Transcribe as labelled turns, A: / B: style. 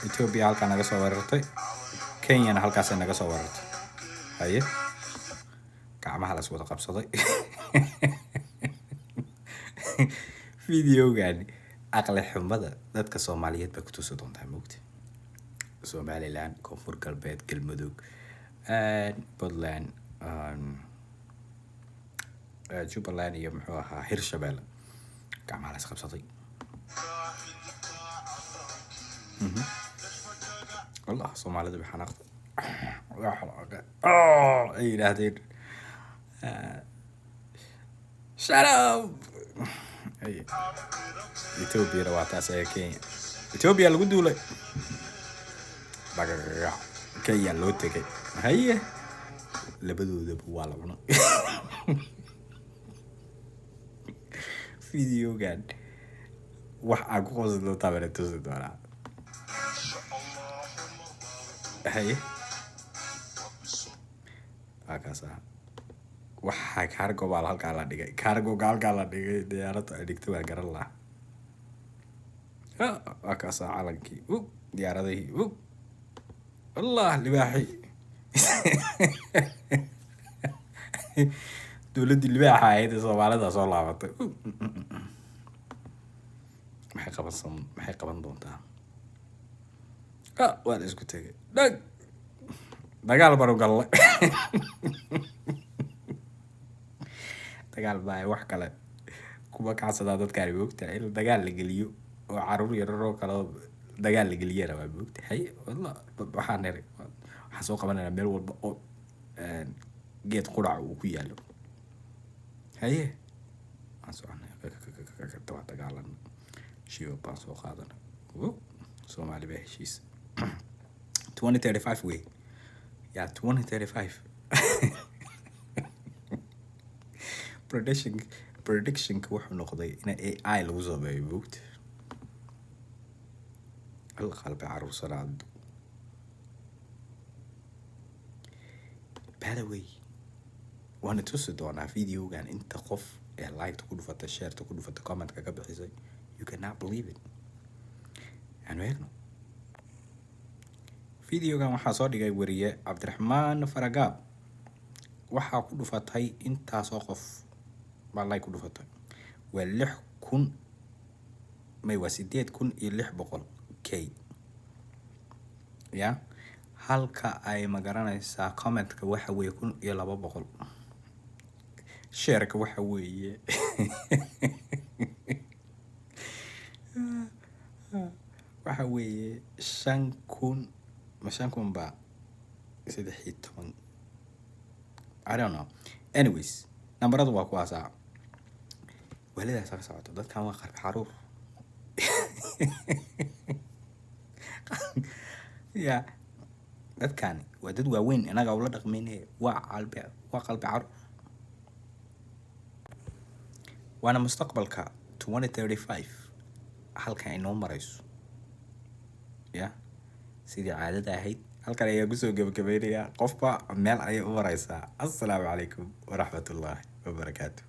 A: Ethiopia halka naga soo weerartay Kenya halkaas naga soo weerartay haye gacmaha la soo wada qabsaday videogan aqal xumada dadka Soomaaliyeed ba ku tuso doontaa moogtay Somaliland Koonfur Galbeed Galmudug Puntland Jubaland iyo muxuu ahaa Hirshabelle gacmaha la qabsaday والله Soomaalida waxaan aqoon ay yiraahdeen shut up ay Ethiopia waa taas ay Kenya Ethiopia lagu duulay bagaga Kenya loo tagay haye labadooda waa la cunay videogan wax aan ku qoslo taabana tusi doonaa haye akasa waxa cargo baa halka la dhigay cargo galka la dhigay diyaarada ay dhigtay waa garan la akasa calankii diyaaradii Allah libaaxi dawladda libaaxa ay Soomaalida soo laabatay maxay qaban doontaa waa isku tagay dagaal baro gal dagaal baa wax kale kuba kacsada dadka ay wogtaa in dagaal la geliyo oo caruur yar oo kale dagaal la geliyo waa wogtaa hay wallah waxaan nari waxa soo qabanayna meel walba oo geed qurac uu ku yaalo haye aan soconay ka dagaalan shiyo baan soo qaadana Soomaali baa heshiis 2035 way yeah 2035 prediction wuxuu noqday in AI lagu sameeyo buugta qalbi caruur sanaad by the way waan tusi doonaa videogan inta qof ee like ku dhufata share ku dhufata comment ka bixisay you cannot believe it and weerno videogan waxaa soo dhigay wariye Cabdiraxmaan Faragaab waxaa ku dhufatay intaas oo qof baa like ku dhufatay waa 6,000 may waa 8,600k ya halka ay magaranaysaa comment-ka waxa weeye 1,200 share-ka waxa weeye waxa weeye 5,000 mashankum ba 13 I don't know anyways numberadu waa kuwaasa walidaas ka socoto dadkan waa qarb xaruur ya dadkan waa dad waaweyn inaga ula dhaqmeynay waa qalbi xaruur waana mustaqbalka 2035 halka ay noo marayso ya sidii caadada ahayd halkan ayaa kusoo gabagabeynaya qofba meel ayay u maraysaa assalaamu calaykum waraxmatullaahi wabarakaatuh